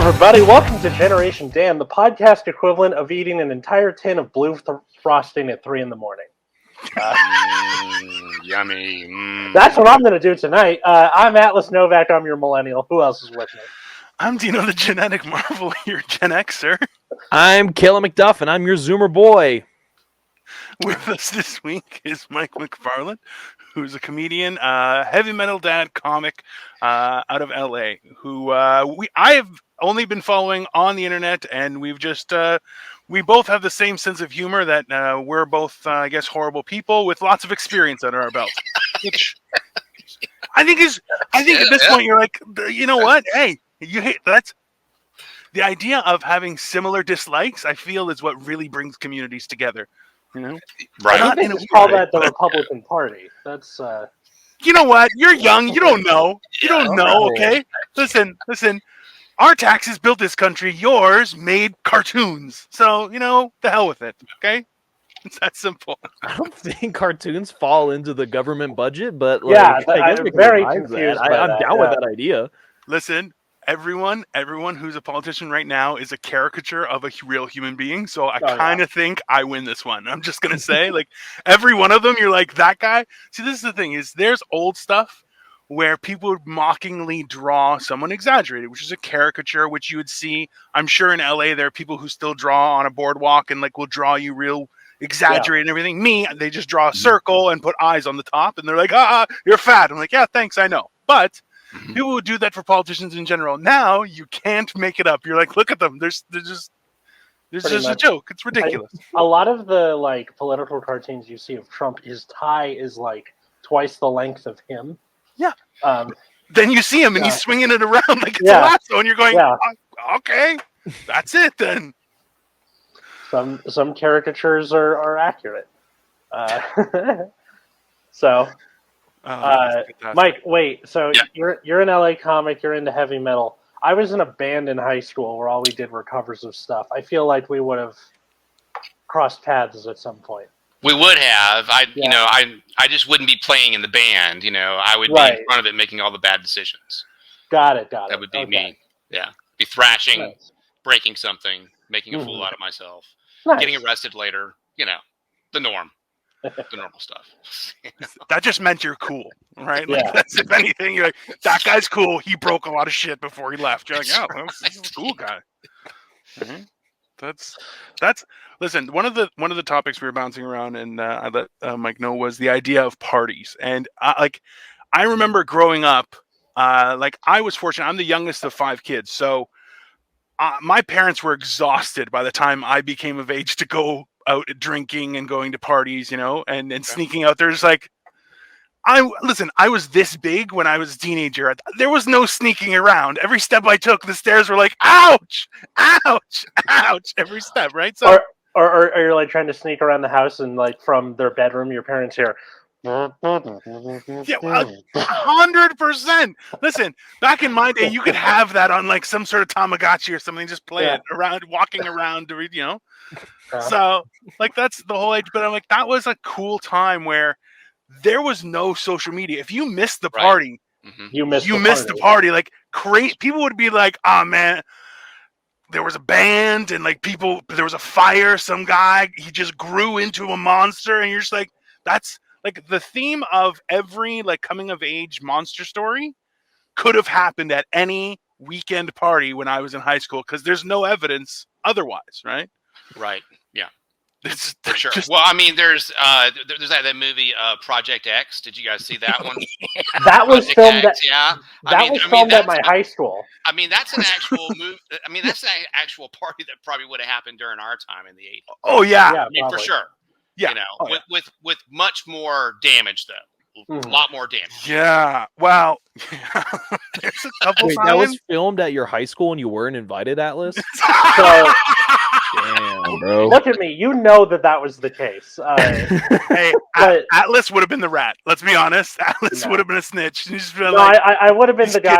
everybody. Welcome to Generation Dan, the podcast equivalent of eating an entire tin of blue frosting at 3 in the morning. Yummy. That's what I'm going to do tonight. I'm Atlas Novak. I'm your millennial. Who else is with me? I'm Dino, the genetic marvel, your Gen Xer. I'm Kayla McDuff, and I'm your Zoomer boy. With us this week is Mike McFarland, who's a comedian, heavy metal dad comic out of LA, who I have only been following on the internet, and we've just we both have the same sense of humor that we're both, I guess, horrible people with lots of experience under our belt. Which I think at this point you're like, you know what? Hey, that's the idea of having similar dislikes. I feel is what really brings communities together. You know, right? I think call that the Republican Party. That's you know what? You're young. You don't know. You don't know. Okay, listen. Our taxes built this country. Yours made cartoons. So, you know, the hell with it. Okay? It's that simple. I don't think cartoons fall into the government budget, but yeah, I guess I'm very confused. I'm down with that idea. Listen, everyone who's a politician right now is a caricature of a real human being. So I kind of think I win this one. I'm just going to say, like, every one of them, you're like, that guy. See, this is the thing, is there's old stuff where people would mockingly draw someone exaggerated, which is a caricature, which you would see. I'm sure in LA there are people who still draw on a boardwalk and like will draw you real exaggerated and everything. Me, they just draw a circle and put eyes on the top, and they're like, you're fat. I'm like, yeah, thanks, I know. But people would do that for politicians in general. Now you can't make it up. You're like, look at them. There's just a joke. It's ridiculous. A lot of the like political cartoons you see of Trump, his tie is like twice the length of him. Yeah. Then you see him and he's swinging it around like it's a lasso, and you're going, okay, that's it then. Some caricatures are accurate. So, Mike, wait. So you're an LA comic. You're into heavy metal. I was in a band in high school where all we did were covers of stuff. I feel like we would have crossed paths at some point. We would have. I just wouldn't be playing in the band. You know, I would be in front of it, making all the bad decisions. Got it. That would be me. Yeah, be thrashing, breaking something, making a fool out of myself, getting arrested later. You know, the norm, the normal stuff. That just meant you're cool, right? Like, that's, if anything, you're like, that guy's cool. He broke a lot of shit before he left. You're like, yeah, well, he's a cool guy. Mm-hmm. That's. Listen, one of the topics we were bouncing around, and I let Mike know, was the idea of parties. And I remember growing up, I was fortunate. I'm the youngest of 5 kids, so my parents were exhausted by the time I became of age to go out drinking and going to parties, you know, and sneaking out. There's like, I was this big when I was a teenager. There was no sneaking around. Every step I took, the stairs were like, ouch, ouch, ouch, every step, right? So. Or you're like trying to sneak around the house and like from their bedroom, your parents hear. Yeah, 100%. Listen, back in my day, you could have that on like some sort of Tamagotchi or something. Just play it around, walking around to read, you know. So like that's the whole age. But I'm like, that was a cool time where there was no social media. If you missed the party, you missed the party. Like people would be like, "Oh man, there was a band and like there was a fire. Some guy, he just grew into a monster," and you're just like, that's like the theme of every like coming of age monster story could have happened at any weekend party when I was in high school because there's no evidence otherwise, right? Right. Yeah. For sure. Well, I mean, there's that movie Project X. Did you guys see that one? That was filmed at filmed at my high school. I mean, that's an actual movie. I mean, that's an actual party that probably would have happened during our time in the 80s. Oh yeah, I mean, for sure. Yeah, you know, with much more damage though. A lot more damage. Yeah. Wow. There's a couple Wait, times. that was filmed at your high school and you weren't invited, Atlas? So, damn, bro. Look at me. You know that was the case. Hey, Atlas would have been the rat. Let's be honest. Atlas would have been a snitch. I would have been the guy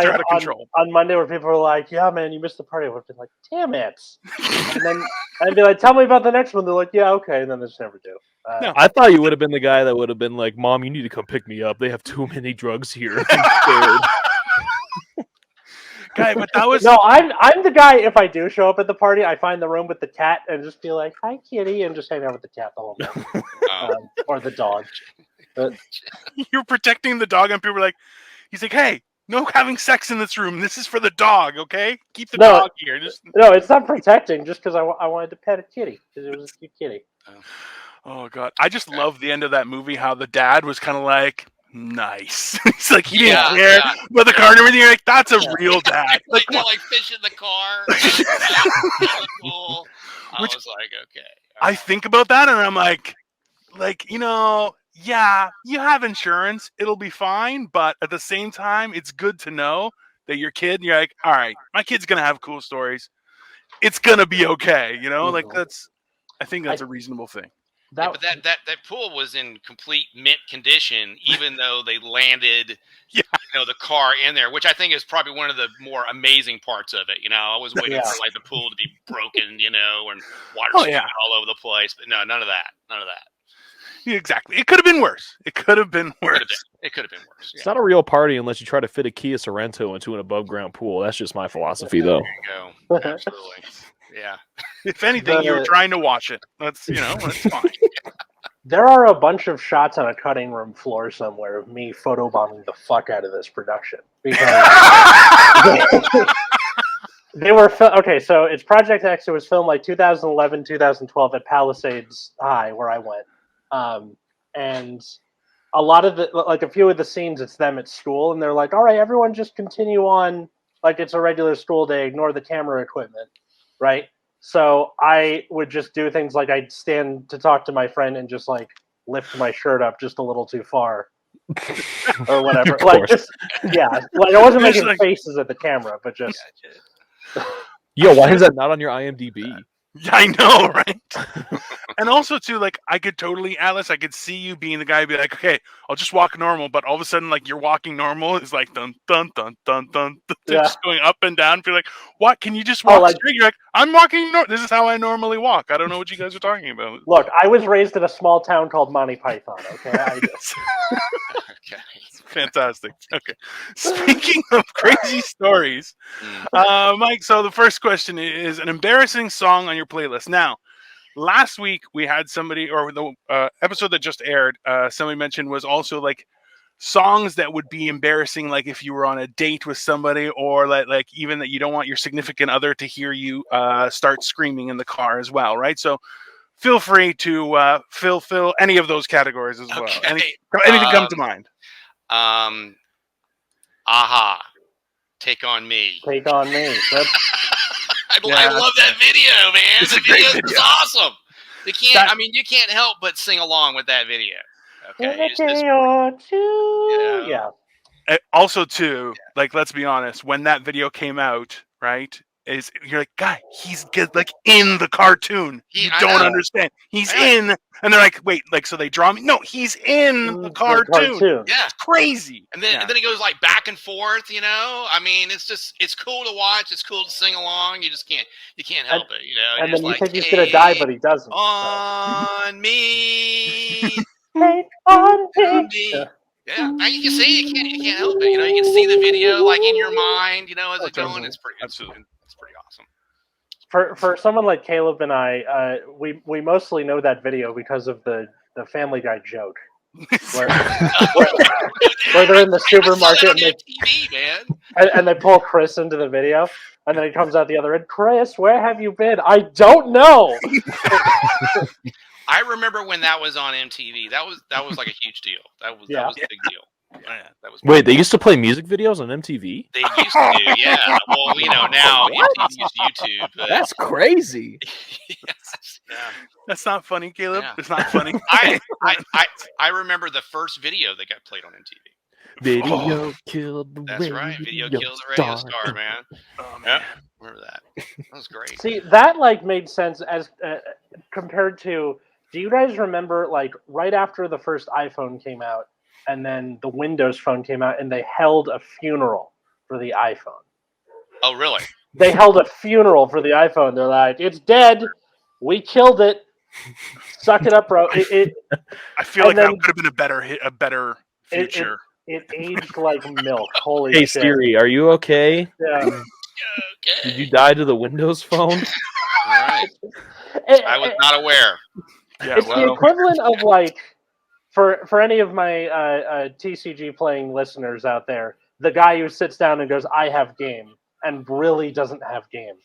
on Monday where people were like, "Yeah, man, you missed the party." I would have been like, "Damn it!" And then I'd be like, "Tell me about the next one." They're like, "Yeah, okay," and then they just never do. No, I thought you would have been the guy that would have been like, "Mom, you need to come pick me up. They have too many drugs here." I'm scared. guy, but that was no. I'm the guy. If I do show up at the party, I find the room with the cat and just be like, "Hi, kitty," and just hang out with the cat the whole night, or the dog. But you're protecting the dog, and people are like, he's like, "Hey, no having sex in this room. This is for the dog, okay? Keep the dog here." No, it's not protecting. Just because I wanted to pet a kitty because it was a cute kitty. Oh god, I just love the end of that movie. How the dad was kind of like, "Nice." He's like, he didn't care about the car and everything. You're like, that's a real dad. Like fish in the car. Cool. I was like, okay. I think about that, and I'm like, yeah, you have insurance, it'll be fine. But at the same time, it's good to know that your kid. You're like, all right, my kid's gonna have cool stories. It's gonna be okay. Like that's. I think that's a reasonable thing. But that pool was in complete mint condition, even though they landed, the car in there, which I think is probably one of the more amazing parts of it. I was waiting for like the pool to be broken, and water spewing all over the place. But no, none of that. Yeah, exactly. It could have been worse. It could have been worse. It could have been worse. It's not a real party unless you try to fit a Kia Sorrento into an above ground pool. That's just my philosophy, though. There you go. Absolutely. Yeah. If anything, you were trying to watch it. That's that's fine. There are a bunch of shots on a cutting room floor somewhere of me photobombing the fuck out of this production because they were okay. So it's Project X. It was filmed like 2011, 2012 at Palisades High, where I went, and a lot of a few of the scenes, it's them at school, and they're like, "All right, everyone, just continue on like it's a regular school day. Ignore the camera equipment." Right? So I would just do things like I'd stand to talk to my friend and just like lift my shirt up just a little too far or whatever. Like I wasn't making faces at the camera, but just Yo, why is that not on your IMDb? Yeah, I know, right? And also, too, like, I could totally, Alice, I could see you being the guy who'd be like, okay, I'll just walk normal, but all of a sudden, like, you're walking normal, it's like, dun, dun, dun, dun, dun, dun, just going up and down, be like, what, can you just walk straight? You're like, I'm walking normal, this is how I normally walk. I don't know what you guys are talking about. Look, I was raised in a small town called Monty Python, okay? Okay. Fantastic. Okay. Speaking of crazy stories, Mike, so the first question is an embarrassing song on your playlist. Now, last week we had somebody, or the episode that just aired, somebody mentioned was also like songs that would be embarrassing, like if you were on a date with somebody, or like even that you don't want your significant other to hear you start screaming in the car as well, right? So feel free to fill any of those categories as well. Anything come to mind? Aha. Take on Me. Take on Me. I love that video, man. It's the video is awesome. You can't help but sing along with that video. Okay. Also, too, like, let's be honest, when that video came out, right? You're like, guy, he's like in the cartoon. You don't understand. He's in, and they're like, wait, like, so they draw me? No, he's in the cartoon. Yeah, it's crazy. And then it goes like back and forth. I mean, it's cool to watch. It's cool to sing along. You can't help it. And then you think he's gonna die, but he doesn't. On me. Take on me. Yeah, you can see you can't help it. You can see the video like in your mind. As it's going, it's pretty absolutely. It's pretty awesome. For someone like Caleb and I, we mostly know that video because of the Family Guy joke, where they're in the supermarket and they pull Chris into the video, and then he comes out the other end. Chris, where have you been? I don't know. I remember when that was on MTV. That was like a huge deal. That was a big deal. Yeah, that was. Wait, they used to play music videos on MTV? They used to, yeah. Well, now MTV's YouTube. But... That's crazy. Yes. Yeah. That's not funny, Caleb. Yeah. It's not funny. I remember the first video that got played on MTV. Video killed the That's right. Video killed the radio star, man. Oh, man. Yeah. Remember that. That was great. See, that made sense as compared to. Do you guys remember right after the first iPhone came out, and then the Windows Phone came out, and they held a funeral for the iPhone? Oh, really? They held a funeral for the iPhone. They're like, "It's dead. We killed it. Suck it up, bro." I feel like that could have been a better feature. It aged like milk. Holy Hey shit. Siri, are you okay? Yeah. Okay. Did you die to the Windows phone? All right. I was not aware. Yeah, It's the equivalent of like, for any of my TCG playing listeners out there, the guy who sits down and goes, "I have game," and really doesn't have game.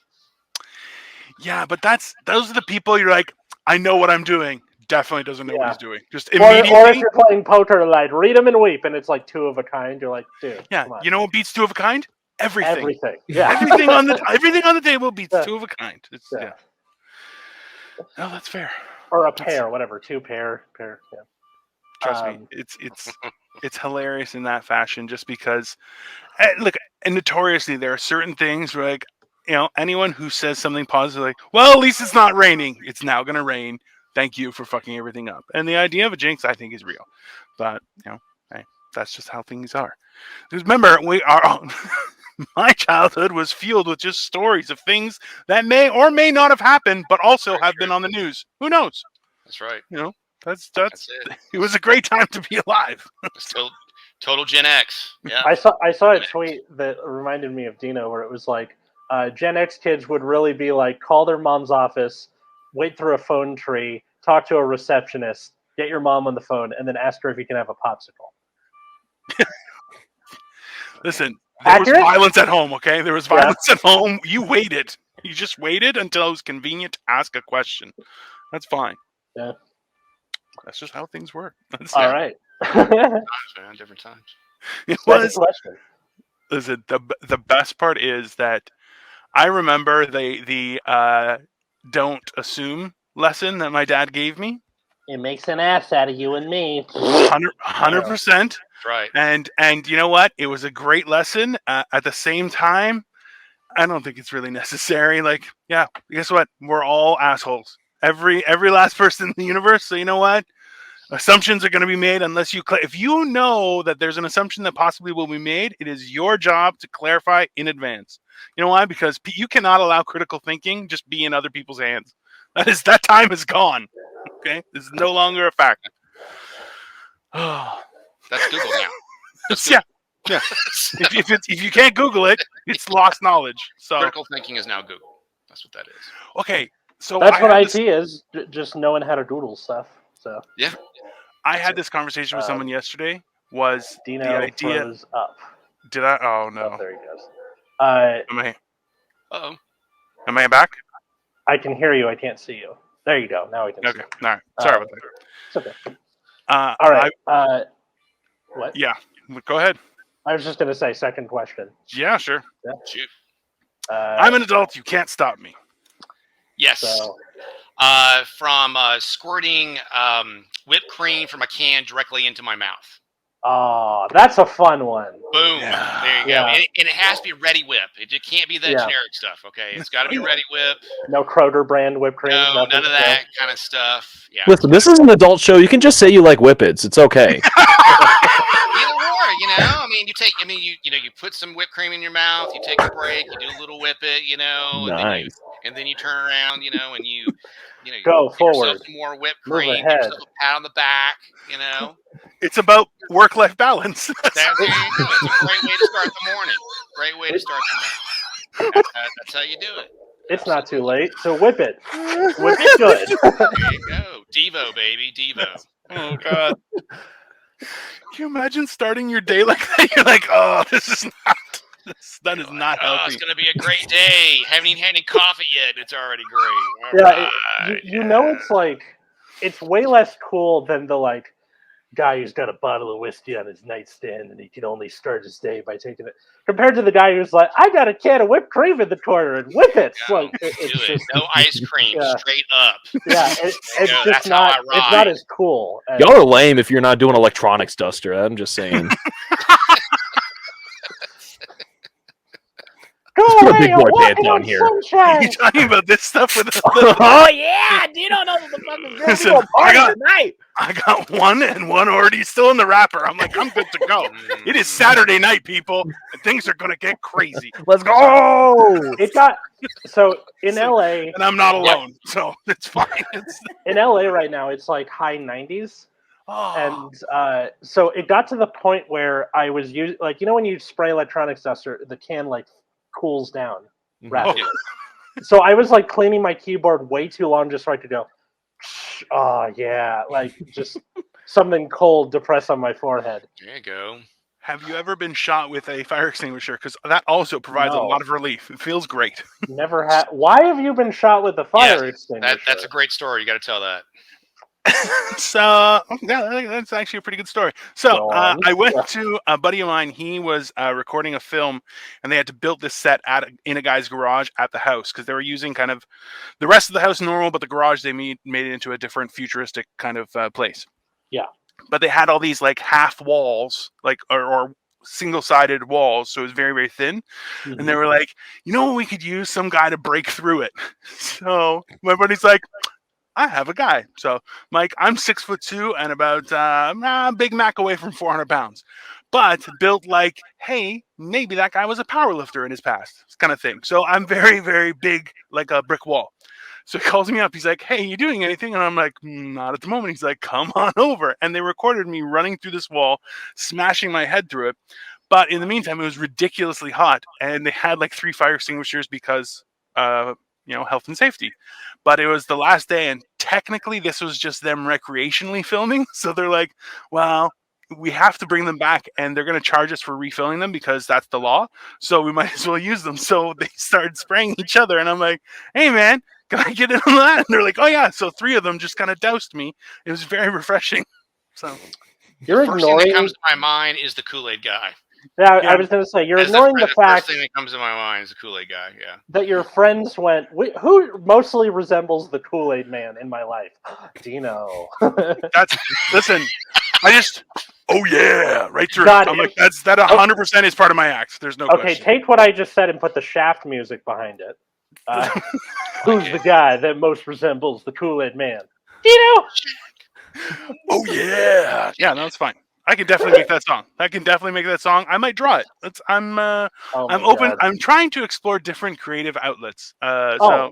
Yeah, but those are the people you're like, I know what I'm doing. Definitely doesn't know what he's doing. Just Or immediately. if you're playing poker, like read them and weep, and it's like two of a kind. You're like, dude, Yeah, come on. you know what beats two of a kind? Everything. Everything. Yeah. Everything on the table beats two of a kind. It's, Yeah. No, that's fair. Or a pair, whatever, two pair. Yeah. Trust me, it's hilarious in that fashion. Just because, look, and notoriously there are certain things where, like, anyone who says something positive, like, well, at least it's not raining. It's now going to rain. Thank you for fucking everything up. And the idea of a jinx, I think, is real. But hey, that's just how things are. Because remember, my childhood was fueled with just stories of things that may or may not have happened, but also have been on the news. Who knows? That's right. That's it. It was a great time to be alive. Total Gen X. Yeah. I saw a tweet that reminded me of Dino, where it was like, Gen X kids would really be like, call their mom's office, wait through a phone tree, talk to a receptionist, get your mom on the phone, and then ask her if you can have a popsicle. Listen, there Accurate? was violence at home, okay? There was violence at home. You waited. You just waited until it was convenient to ask a question. That's fine. Yeah. That's just how things work. All right. Different times. It was. Listen, the best part is that I remember the don't assume lesson that my dad gave me. It makes an ass out of you and me. 100%. Right. And you know what? It was a great lesson. At the same time, I don't think it's really necessary. Like, yeah, guess what? We're all assholes. Every last person in the universe. So you know what? Assumptions are going to be made unless if you know that there's an assumption that possibly will be made, it is your job to clarify in advance. You know why? Because you cannot allow critical thinking just be in other people's hands. That time is gone. Okay, it's no longer a fact. That's Google now. Yeah. If you can't Google it, it's lost knowledge. So critical thinking is now Google. That's what that is. Okay, so that's what IT is. Just knowing how to doodle stuff. So yeah, I had this conversation with someone yesterday. Was Dino the idea froze up? Did I? Oh no! Oh, there he goes. Am I back? I can hear you. I can't see you. There you go. Now I can. Okay. See All right. Sorry about that. It's okay. All right. What? Yeah. Go ahead. I was just gonna say second question. Yeah, sure. Yeah. Shoot. I'm an adult. You can't stop me. Yes. So, from squirting whipped cream from a can directly into my mouth. Oh, that's a fun one. Boom. Yeah. There you go. And it has to be Ready Whip. It just can't be the generic stuff, okay? It's got to be Ready Whip. No Kroger brand whipped cream? No, none of that kind of stuff. Yeah. Listen, this is an adult show. You can just say you like Whippets. It's okay. Either or, I mean, you put some whipped cream in your mouth, you take a break, you do a little whip it, Nice. and then you turn around, and you go forward. Some more whipped cream, Move give ahead. yourself a pat on the back, It's about work-life balance. There you go. It's a great way to start the morning. Great way to start the morning. That's how you do it. It's not too late, so whip it. Whip it good. There you go. Devo, baby. Devo. Oh, God. Can you imagine starting your day like that? You're like, oh, that is not healthy. It's going to be a great day. Haven't even had any coffee yet. It's already great. It's like, it's way less cool than the guy who's got a bottle of whiskey on his nightstand and he can only start his day by taking it. Compared to the guy who's like, I got a can of whipped cream in the corner and whip it. No, no ice cream, straight up. Yeah, it's just not. It's not as cool. Y'all are lame if you're not doing electronics duster. I'm just saying. Go Put away, a big boy pants down here. Sunshine. You're talking about this stuff with Oh yeah, Dino knows what the fuck is Listen, going on tonight. I got one and one already still in the wrapper. I'm like, I'm good to go. It is Saturday night, people, and things are gonna get crazy. Let's go. It got so in LA, and I'm not alone, so it's fine. In LA right now, it's like high 90s. And so it got to the point where I was using, like, when you spray electronics duster, the can like cools down rapidly. So I was like cleaning my keyboard way too long just so I could go, oh yeah, like just something cold to press on my forehead. There you go. Have you ever been shot with a fire extinguisher? Because that also provides a lot of relief. It feels great. Never had. Why have you been shot with a fire extinguisher? That's a great story. You got to tell that. So yeah, that's actually a pretty good story. So I went to a buddy of mine. He was recording a film, and they had to build this set in a guy's garage at the house because they were using kind of the rest of the house normal, but the garage they made it into a different futuristic kind of place. Yeah. But they had all these like half walls, like or single-sided walls, so it was very, very thin. Mm-hmm. And they were like, we could use some guy to break through it. So my buddy's like, I have a guy. So, Mike, I'm 6'2" and about Big Mac away from 400 pounds, but built like, hey, maybe that guy was a power lifter in his past, kind of thing. So I'm very, very big, like a brick wall. So he calls me up. He's like, hey, you doing anything? And I'm like, not at the moment. He's like, come on over. And they recorded me running through this wall, smashing my head through it. But in the meantime, it was ridiculously hot. And they had like 3 fire extinguishers because, health and safety. But it was the last day. And technically, this was just them recreationally filming. So they're like, well, we have to bring them back. And they're going to charge us for refilling them because that's the law. So we might as well use them. So they started spraying each other. And I'm like, hey, man. Can I get in on that? And they're like, oh, yeah. So 3 of them just kind of doused me. It was very refreshing. So you're first thing that comes to my mind is the Kool-Aid guy. Yeah, I was going to say, you're ignoring the fact... first thing that comes to my mind is the Kool-Aid guy, yeah. That your friends went, who mostly resembles the Kool-Aid man in my life? Dino. Listen, oh yeah, right through. I'm like, that 100% is part of my act. There's no question. Okay, take what I just said and put the Shaft music behind it. Who's the guy that most resembles the Kool-Aid man? Dino! Oh yeah. Yeah, no, it's fine. I can definitely make that song. I might draw it. I'm open. God. I'm trying to explore different creative outlets. I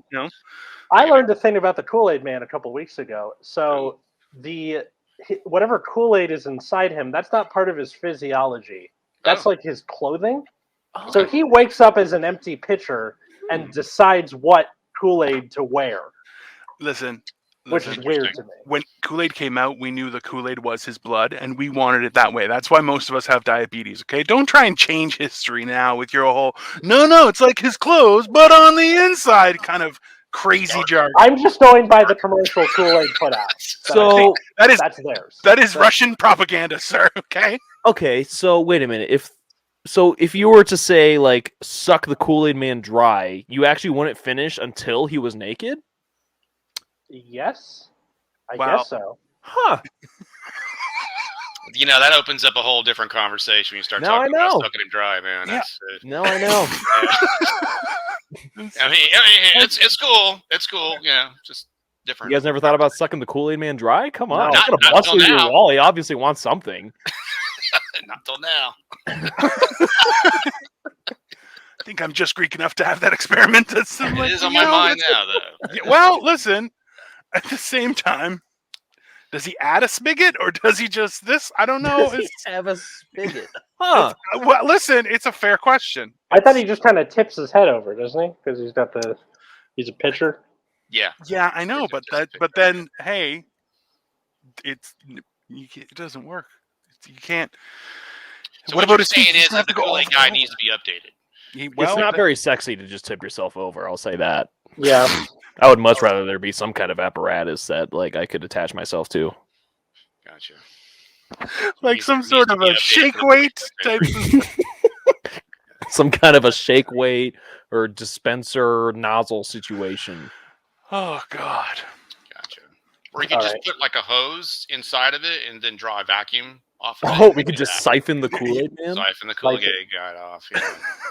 learned a thing about the Kool-Aid man a couple weeks ago. So whatever Kool-Aid is inside him, that's not part of his physiology. That's like his clothing. Oh. So he wakes up as an empty pitcher and decides what Kool-Aid to wear. Listen, which is weird to me. When Kool-Aid came out, we knew the Kool-Aid was his blood, and we wanted it that way. That's why most of us have diabetes, okay? Don't try and change history now with your whole, no, it's like his clothes, but on the inside kind of crazy jargon. I'm just going by the commercial Kool-Aid put out. So that's theirs. That is Russian propaganda, sir, okay? Okay, so wait a minute. If you were to say, like, suck the Kool-Aid man dry, you actually wouldn't finish until he was naked? Yes, I guess so. Huh. That opens up a whole different conversation when you start talking about sucking him dry, man. Yeah. Now I know. I mean, it's cool. It's cool. Just different. You guys never thought about sucking the Kool-Aid man dry? Come on. Not gonna bust through your wall. He obviously wants something. Not till now. I think I'm just Greek enough to have that experiment. It is on my mind now, though. Well, listen. At the same time, does he add a spigot or does he just this? I don't know. Does he have a spigot? Huh. Well, listen, it's a fair question. I thought he just kind of tips his head over, doesn't he? Because he's a pitcher. Yeah. Yeah, I know, but then, hey, it doesn't work. You can't. So what you're saying is that the Kool-Aid guy needs to be updated. It's not very sexy to just tip yourself over. I'll say that. Yeah. I would much rather there be some kind of apparatus that like I could attach myself to. Gotcha. Like some sort of a shake weight type. Some kind of a shake weight or dispenser nozzle situation. Oh God. Gotcha. Or you could just put like a hose inside of it and then draw a vacuum off of it. Oh, we could just siphon the Kool-Aid man? Siphon the Kool-Aid guy off,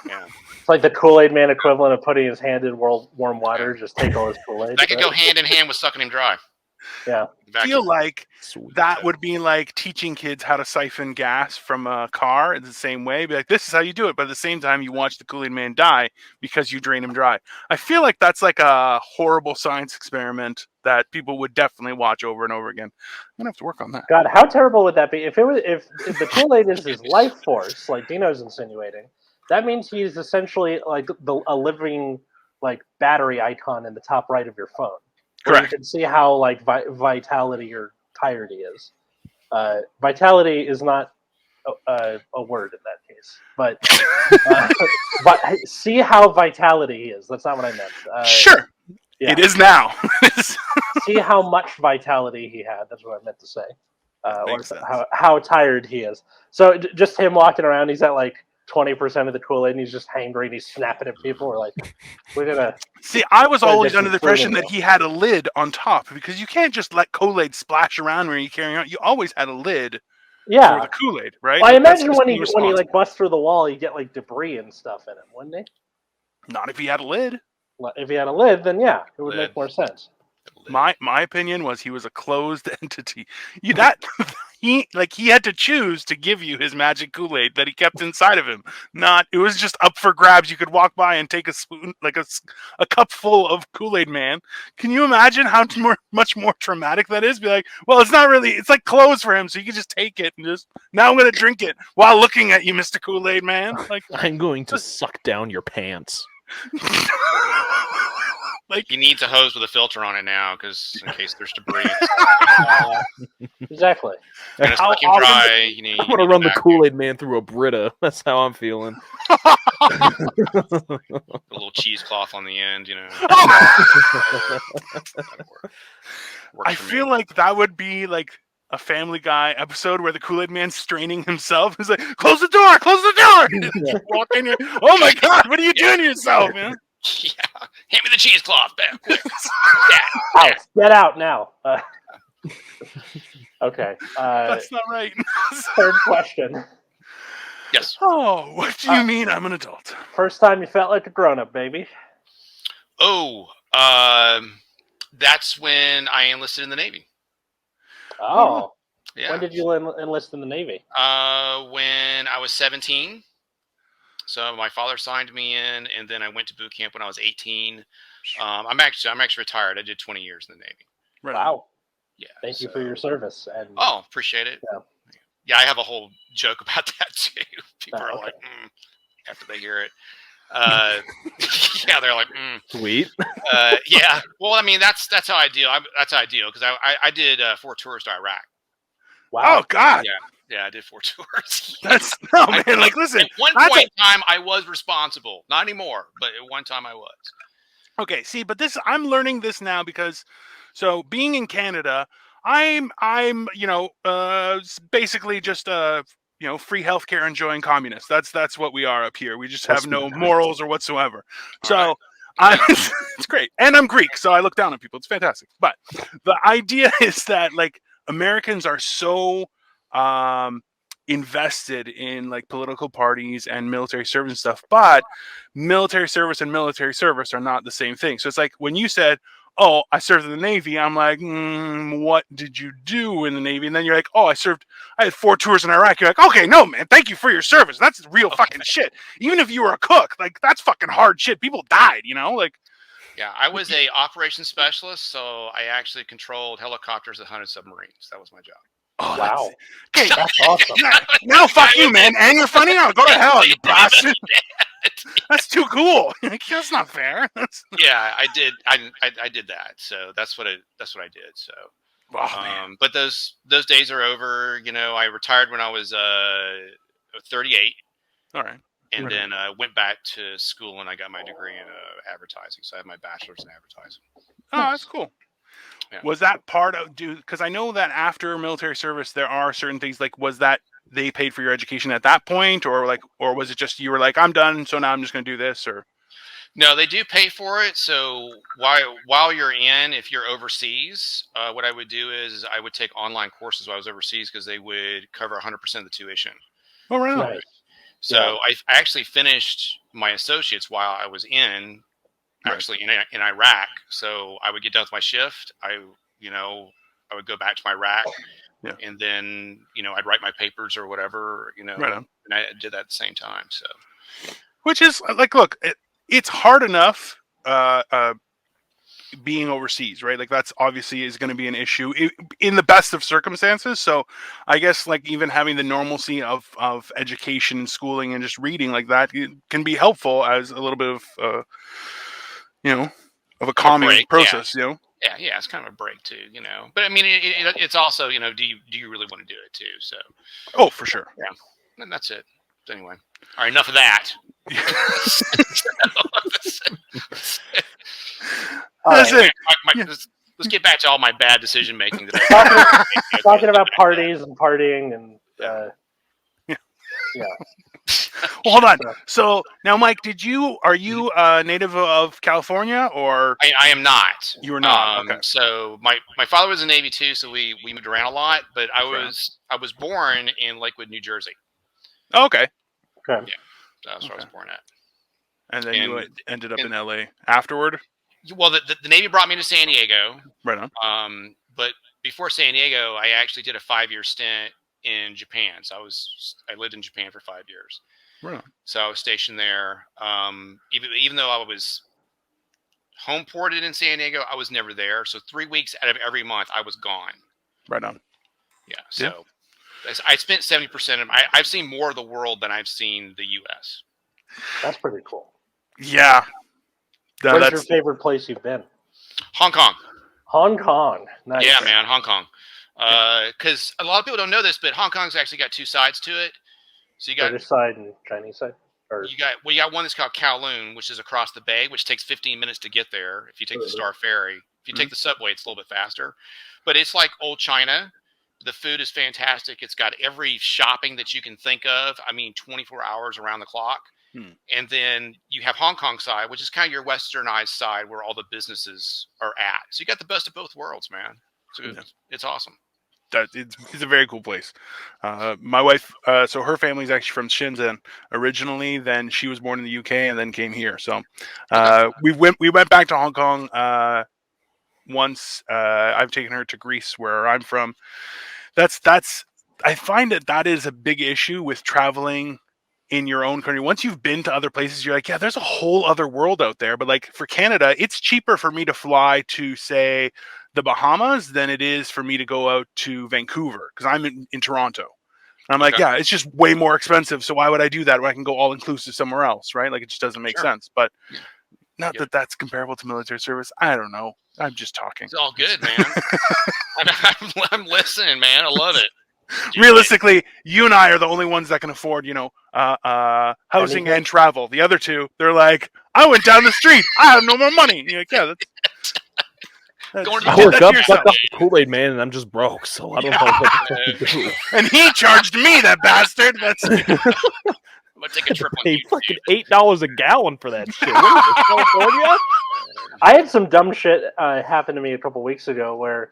yeah. It's like the Kool-Aid man equivalent of putting his hand in warm water, just take all his Kool-Aid. That could go hand in hand with sucking him dry. Yeah. I feel like that would be like teaching kids how to siphon gas from a car in the same way. Be like, this is how you do it. But at the same time, you watch the Kool-Aid Man die because you drain him dry. I feel like that's like a horrible science experiment that people would definitely watch over and over again. I'm going to have to work on that. God, how terrible would that be? If the Kool-Aid is his life force, like Dino's insinuating, that means he's essentially like a living like battery icon in the top right of your phone. Correct. You can see how like vitality or tired he is. Vitality is not a word in that case, but see how vitality he is. That's not what I meant. Sure, yeah. It is now. See how much vitality he had. That's what I meant to say. Or how tired he is. So just him walking around, he's at like 20% of the Kool-Aid, and he's just hangry and he's snapping at people. We're like, we're gonna see. I was always under the impression that he had a lid on top because you can't just let Kool-Aid splash around when you carry on. You always had a lid. Yeah, for the Kool-Aid, right? Well, I imagine when he like busts through the wall, you get like debris and stuff in him, wouldn't he? Not if he had a lid. If he had a lid, then yeah, it would make more sense. My opinion was he was a closed entity. He had to choose to give you his magic Kool-Aid that he kept inside of him. It was just up for grabs. You could walk by and take a spoon, like a cup full of Kool-Aid Man. Can you imagine how much more traumatic that is? Be like, well, it's not really. It's like clothes for him, so you can just take it and just. Now I'm going to drink it while looking at you, Mr. Kool-Aid Man. Like I'm going to suck down your pants. Like you need a hose with a filter on it now, because in case there's debris. Exactly. And it's fucking dry. I'm gonna run the Kool-Aid Man through a Brita. That's how I'm feeling. A little cheesecloth on the end, I feel like that would be like a Family Guy episode where the Kool-Aid Man's straining himself. He's like, "Close the door! Close the door!" Walk in here. Oh my God! What are you doing to yourself, man? Yeah, hand me the cheesecloth back. Get out now. Okay. That's not right. Third question. Yes. Oh, what do you mean I'm an adult? First time you felt like a grown-up, baby? Oh, that's when I enlisted in the Navy. Oh. Yeah. When did you enlist in the Navy? When I was 17. So my father signed me in, and then I went to boot camp when I was 18. I'm actually retired. I did 20 years in the Navy. Right. Wow. Yeah. Thank you for your service. And appreciate it. Yeah. Yeah, I have a whole joke about that too. People are like, after they hear it. Yeah, they're like, Sweet. Yeah. Well, I mean, that's how I deal. That's how I deal, because I did 4 tours to Iraq. Wow. Oh God. Yeah, I did 4 tours. That's man. Like, listen. At one point in time, I was responsible. Not anymore, but at one time I was. Okay. See, but I'm learning this now because, so being in Canada, I'm basically just free healthcare enjoying communists. That's what we are up here. We just have no morals or whatsoever. So it's great, and I'm Greek, so I look down on people. It's fantastic. But the idea is that like Americans are so invested in like political parties and military service and stuff, but military service and military service are not the same thing. So it's like when you said, "Oh, I served in the Navy," I'm like, what did you do in the Navy? And then you're like, "Oh, I had 4 tours in Iraq." You're like, "Okay, no, man, thank you for your service. That's real fucking shit." Even if you were a cook, like that's fucking hard shit. People died, like. Yeah, I was a operations specialist, so I actually controlled helicopters that hunted submarines. That was my job. Oh, wow. Okay, that's awesome. Now fuck you, man. And you're funny now. Go to hell, you bastard. That's too cool. That's not fair. Yeah, I did. I did that. So that's what I did. So, but those days are over. I retired when I was 38. All right. And then I went back to school and I got my degree in advertising. So I have my bachelor's in advertising. Oh, that's cool. Yeah. Was that part of because I know that after military service there are certain things like was that they paid for your education at that point or was it just you were like I'm done so now I'm just going to do this or no, they do pay for it. So while you're in, if you're overseas, what I would do is I would take online courses while I was overseas because they would cover 100% of the tuition. Oh, right. Nice. So I actually finished my associates while I was in Iraq. So I would get done with my shift. I I would go back to my rack, Yeah. and then I'd write my papers or whatever, Right on. and I did that at the same time. So, which is like, look, it's hard enough being overseas, right? Like that's obviously is going to be an issue in the best of circumstances. So I guess like even having the normalcy of education and schooling and just reading like that can be helpful as a little bit of of a calming break, process, yeah. Yeah, it's kind of a break too, But I mean, it's also, do you really want to do it too? So. Oh, for sure. Yeah, and that's it. Anyway, all right, enough of that. Let's get back to all my bad decision making. Talking about parties and partying and yeah. Well, hold on. So now, Mike, are you native of California or? I am not. You are not. Okay. So my father was in the Navy too, so we moved around a lot. But I was born in Lakewood, New Jersey. Oh, okay. Okay. Yeah, that's where I was born at. And then you ended up in LA afterward. Well, the Navy brought me to San Diego. Right on. But before San Diego, I actually did a 5-year stint in Japan. So I lived in Japan for 5 years. Right on. So I was stationed there. Even though I was home ported in San Diego, I was never there. So 3 weeks out of every month, I was gone. Right on. Yeah. So I spent 70% of. I've seen more of the world than I've seen the U.S. That's pretty cool. Yeah. Where's your favorite place you've been? Hong Kong. Hong Kong. Nice. Yeah, man, Hong Kong. Because a lot of people don't know this, but Hong Kong's actually got two sides to it. So you got British side and Chinese side. You got one that's called Kowloon, which is across the bay, which takes 15 minutes to get there if you take the Star Ferry. If you take the subway, it's a little bit faster. But it's like old China. The food is fantastic. It's got every shopping that you can think of. I mean, 24 hours around the clock. And then you have Hong Kong side, which is kind of your westernized side where all the businesses are at. So you got the best of both worlds, man. So it's awesome. It's a very cool place. My wife, so her family's actually from Shenzhen originally. Then she was born in the UK and then came here. So we went back to Hong Kong once. I've taken her to Greece, where I'm from. I find that is a big issue with traveling in your own country. Once you've been to other places, you're like, yeah, there's a whole other world out there. But like for Canada, it's cheaper for me to fly to, say, the Bahamas than it is for me to go out to Vancouver because I'm in Toronto. And I'm like, yeah, it's just way more expensive. So why would I do that when I can go all inclusive somewhere else, right? Like it just doesn't make sense. But not that that's comparable to military service. I don't know. I'm just talking. It's all good, man. I'm listening, man. I love it. Realistically, you and I are the only ones that can afford, housing and travel. The other two, they're like, I went down the street. I have no more money. And you're like, yeah, I woke up, sucked off the Kool-Aid man, and I'm just broke, so I don't know what to do. And he charged me, that bastard. That's. I'm gonna take a trip on you. Fucking $8 a gallon for that shit. What is this, California? I had some dumb shit happen to me a couple weeks ago where,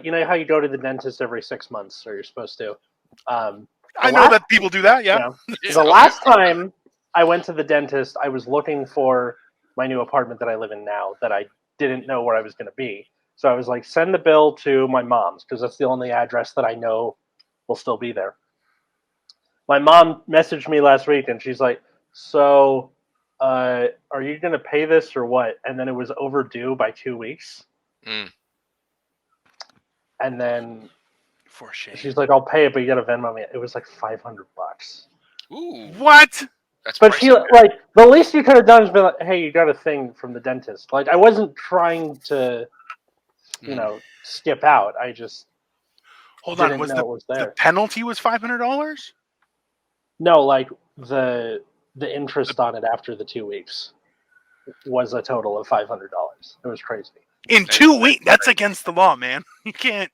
you know how you go to the dentist every 6 months, or you're supposed to? I know that people do that, yeah. The last time I went to the dentist, I was looking for my new apartment that I live in now that I didn't know where I was going to be. So I was like, send the bill to my mom's because that's the only address that I know will still be there. My mom messaged me last week and she's like, so are you going to pay this or what? And then it was overdue by 2 weeks. And then for shame. She's like, I'll pay it, but you got to Venmo me. It was like $500. Ooh. What? But she like the least you could have done is been like, hey, you got a thing from the dentist. Like I wasn't trying to, skip out. I just hold on. Was the penalty was $500? No, like the interest on it after the 2 weeks was a total of $500. It was crazy. In 2 weeks, that's against the law, man. You can't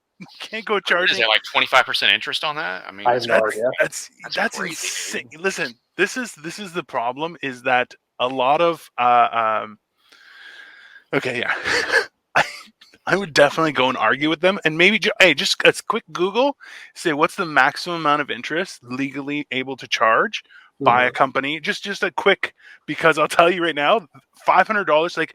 go charging. Is there like 25% interest on that? I mean, I have no idea. That's crazy, insane. Dude. Listen, this is the problem is that a lot of I would definitely go and argue with them and maybe just a quick Google, say what's the maximum amount of interest legally able to charge by a company. Just a quick, because I'll tell you right now, $500, like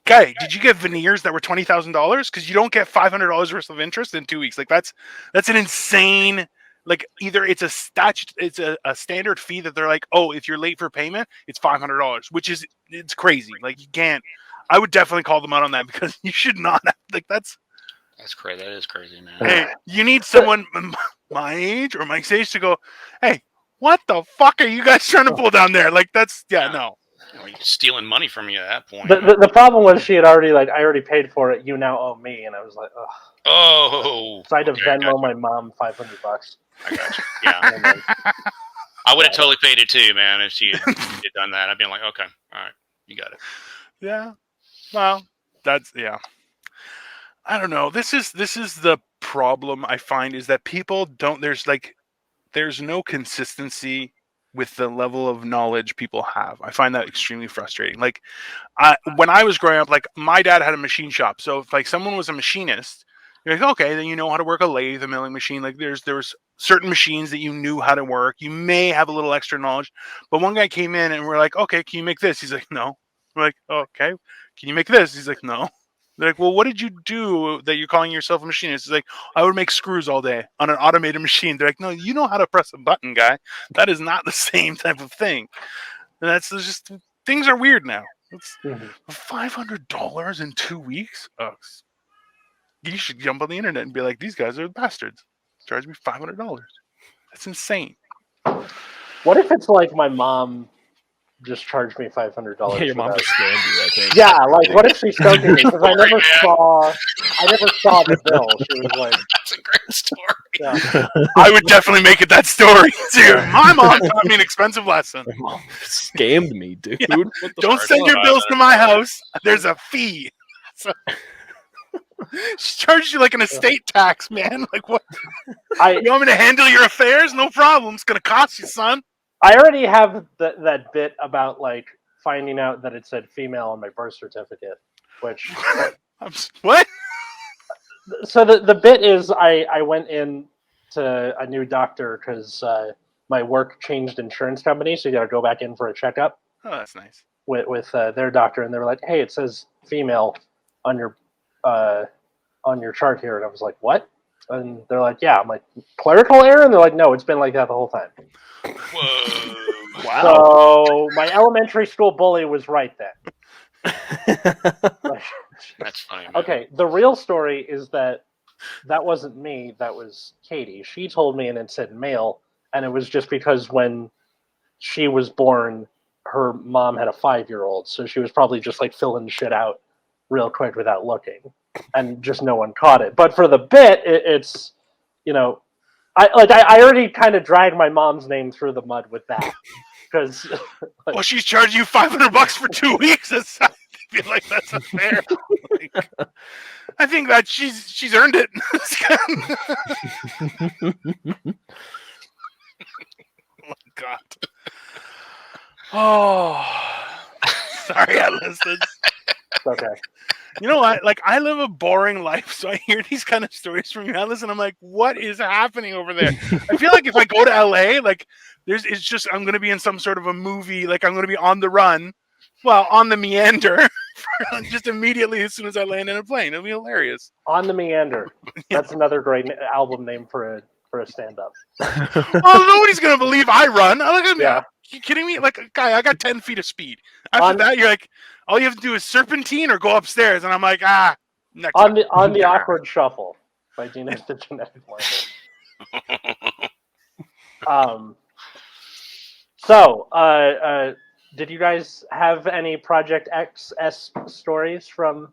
guy, did you get veneers that were $20,000? Because you don't get $500 worth of interest in 2 weeks. Like that's an insane. Like either it's a standard fee that they're like, oh, if you're late for payment, it's $500, which is it's crazy. Like you can't. I would definitely call them out on that because you should not have, like that's crazy. That is crazy, man. Hey, you need someone my age or Mike's age to go, hey, what the fuck are you guys trying to pull down there? Like that's no. You're stealing money from you at that point. The problem was she had already I already paid for it. You now owe me, and I was like, ugh. Oh. So I had to Venmo my mom $500. I got you. Yeah. I would have totally paid it too, man, if she had done that. I'd been like, okay, all right, you got it. Yeah. Well, that's I don't know. This is the problem I find is that people don't. There's no consistency with the level of knowledge people have. I find that extremely frustrating. Like, when I was growing up, like my dad had a machine shop, so if like someone was a machinist, you're like, okay, then you know how to work a lathe, a milling machine. Like there was certain machines that you knew how to work. You may have a little extra knowledge, but one guy came in and we're like, okay, can you make this? He's like, no. We're like, oh, okay, can you make this? He's like, no. They're like, well, what did you do that you're calling yourself a machinist? He's like, I would make screws all day on an automated machine. They're like, no, you know how to press a button, guy. That is not the same type of thing. And that's just, things are weird now. It's $500 in 2 weeks? You should jump on the internet and be like, these guys are bastards. Charge me $500. That's insane. What if it's like my mom just charged me $500? Yeah, your mom just scammed you, I think. Yeah, like what if she stoked me? Because I never saw the bill. She was like, that's a great story. Yeah. I would definitely make it that story too. My mom taught me an expensive lesson. My mom scammed me, dude. Yeah. Don't send your bills to my house. There's a fee. So, she charged you like an estate tax, man. Like what? You want me to handle your affairs? No problem. It's gonna cost you, son. I already have that bit about like finding out that it said female on my birth certificate, which what? So the bit is I went in to a new doctor because my work changed insurance company, so you got to go back in for a checkup. Oh, that's nice. With their doctor, and they were like, "Hey, it says female on your chart here," and I was like, "What?" And they're like, "Yeah." I'm like, "Clerical error?" And they're like, "No, it's been like that the whole time." Whoa! Wow. So my elementary school bully was right then. That's funny. Man. Okay, the real story is that wasn't me. That was Katie. She told me, and it said male, and it was just because when she was born, her mom had a 5-year-old, so she was probably just like filling shit out real quick without looking, and just no one caught it. But for the bit, it's I already kind of dragged my mom's name through the mud with that because. Well, she's charging you $500 for 2 weeks. I feel like that's unfair. I think that she's earned it. Oh my God. Oh, sorry, Alice. Okay. You know what? Like, I live a boring life, so I hear these kind of stories from you, Alice, and I'm like, what is happening over there? I feel like if I go to LA, like, I'm going to be in some sort of a movie, like, I'm going to be on the run, well, on the meander, just immediately as soon as I land in a plane. It'll be hilarious. On the Meander. That's another great album name for a stand-up. Oh, nobody's going to believe I run. Look at me. Yeah. Are you kidding me? Like, guy, I got 10 feet of speed. After that, you're like, all you have to do is serpentine or go upstairs. And I'm like, next on the Awkward Shuffle by Dino the Genetic Marvel. So, did you guys have any Project X stories from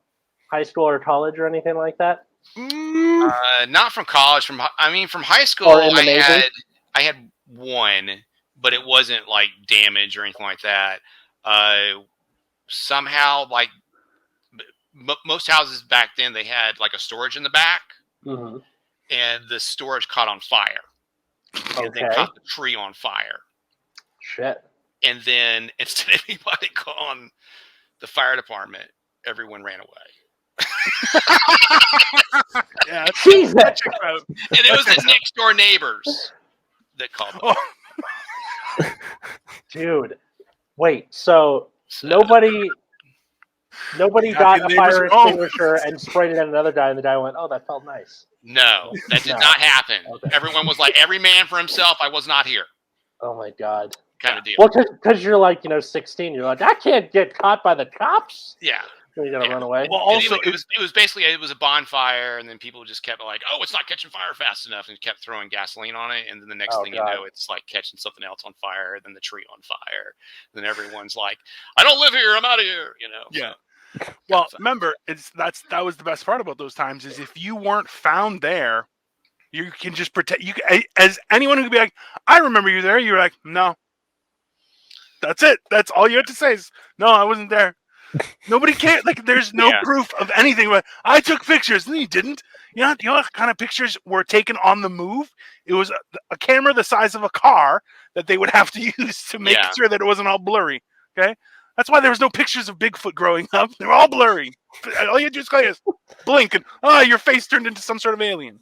high school or college or anything like that? Not from college. From high school, Or in the Navy? I had one, but it wasn't like damage or anything like that. Somehow, like most houses back then, they had like a storage in the back, Mm-hmm. and the storage caught on fire. And then caught the tree on fire. Shit. And then instead of anybody calling the fire department, everyone ran away. Yeah, Jesus. And it was the next door neighbors that called them. Dude. Wait, so nobody Nobody got a fire extinguisher and sprayed it at another guy, and the guy went, "Oh, that felt nice." No, that did not happen. Okay. Everyone was like, every man for himself. I was not here. Oh my god. Kind of deal. Well, because you're like 16, you're like, I can't get caught by the cops. Yeah. You gotta run away. Well, also it was basically a bonfire, and then people just kept like, "Oh, it's not catching fire fast enough," and kept throwing gasoline on it, and then the next thing you know, it's like catching something else on fire, then the tree on fire, and then everyone's like, "I don't live here, I'm out of here," Yeah. So, well, remember, that was the best part about those times is if you weren't found there, you can just pretend. You as anyone who could be like, "I remember you there." You're like, "No." That's it. That's all you have to say is, "No, I wasn't there." Nobody cares. Like, there's no proof of anything. But I took pictures. No, you didn't. You know what kind of pictures were taken on the move? It was a camera the size of a car that they would have to use to make sure that it wasn't all blurry. Okay, that's why there was no pictures of Bigfoot growing up. They were all blurry. All you just is blink and your face turned into some sort of alien.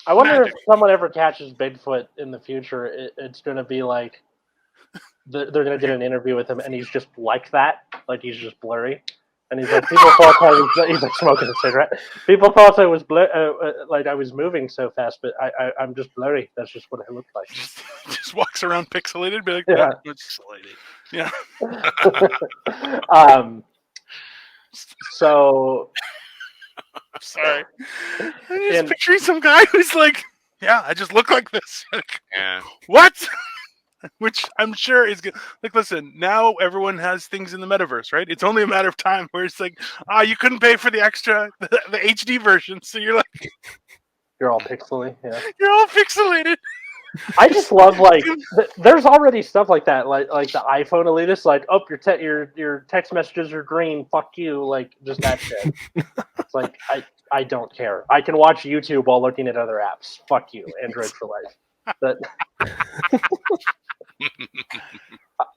I wonder if someone ever catches Bigfoot in the future. It's going to be like. They're going to get an interview with him, and he's just like that. Like, he's just blurry. And he's like, people thought he's like smoking a cigarette. People thought I was like I was moving so fast, but I'm just blurry. That's just what I look like. Just walks around pixelated, be like, yeah. Pixelated. Yeah. So. Sorry. I'm just picturing some guy who's like, yeah, I just look like this. Yeah. What? Which I'm sure is good. Like, listen, now everyone has things in the metaverse, right? It's only a matter of time where it's like, you couldn't pay for the extra, the HD version, so you're like, you're all pixely, yeah. You're all pixelated. I just love there's already stuff like that, like the iPhone elitist, like, oh, your text messages are green, fuck you, like just that shit. It's like I don't care. I can watch YouTube while looking at other apps. Fuck you, Android for life. But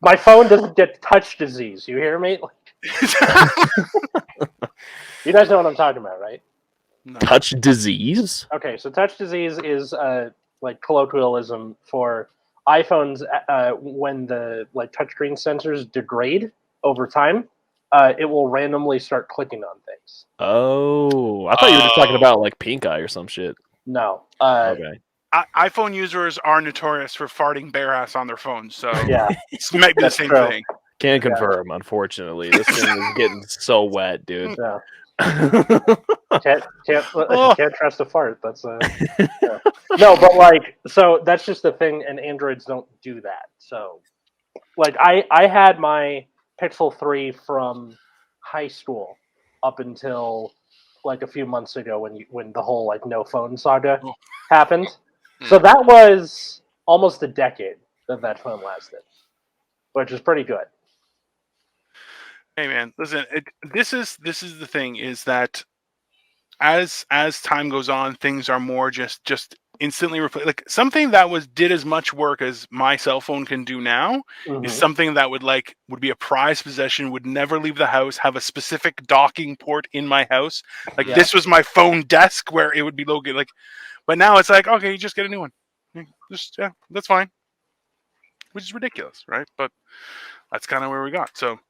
my phone doesn't get touch disease. You hear me? You guys know what I'm talking about, right? No. Touch disease? Okay, so touch disease is like colloquialism for iPhones when the touchscreen sensors degrade over time. It will randomly start clicking on things. Oh, I thought you were just talking about like pink eye or some shit. No. Okay. iPhone users are notorious for farting bare ass on their phones, so yeah, it might be the same thing. Can't confirm, unfortunately. This thing is getting so wet, dude. Yeah. Can't trust a fart. That's no, but so that's just the thing, and Androids don't do that. So, I had my Pixel 3 from high school up until a few months ago when the whole no phone saga happened. So that was almost a decade that phone lasted, which is pretty good. Hey man, listen. This is the thing is that as time goes on, things are more just instantly replaced. Like something that did as much work as my cell phone can do now is something that would be a prized possession, would never leave the house, have a specific docking port in my house. This was my phone desk where it would be located. But now it's like, okay, you just get a new one. That's fine. Which is ridiculous, right? But that's kind of where we got. So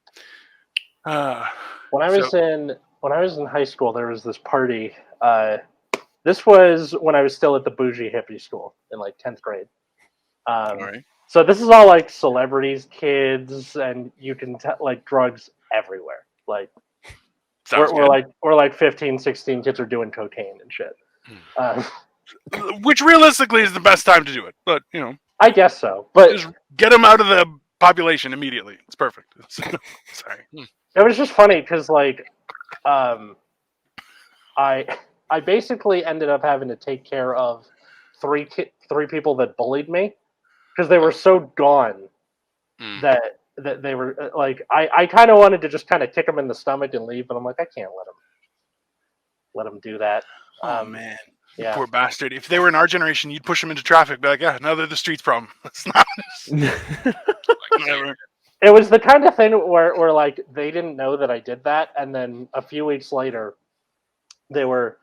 when I was in high school, there was this party. This was when I was still at the bougie hippie school in 10th grade. Right. So this is all celebrities, kids, and you can drugs everywhere. We're 15, 16 kids are doing cocaine and shit. Which realistically is the best time to do it, but I guess so. But just get them out of the population immediately. It's perfect. Sorry. It was just funny because I basically ended up having to take care of three people that bullied me because they were so gone that they were I kind of wanted to just kind of kick them in the stomach and leave, but I'm like, I can't let them do that. Oh man. Yeah. Poor bastard. If they were in our generation, you'd push them into traffic. Be like, yeah, now they're the streets problem. It's not. Whatever. It was the kind of thing where they didn't know that I did that, and then a few weeks later, they were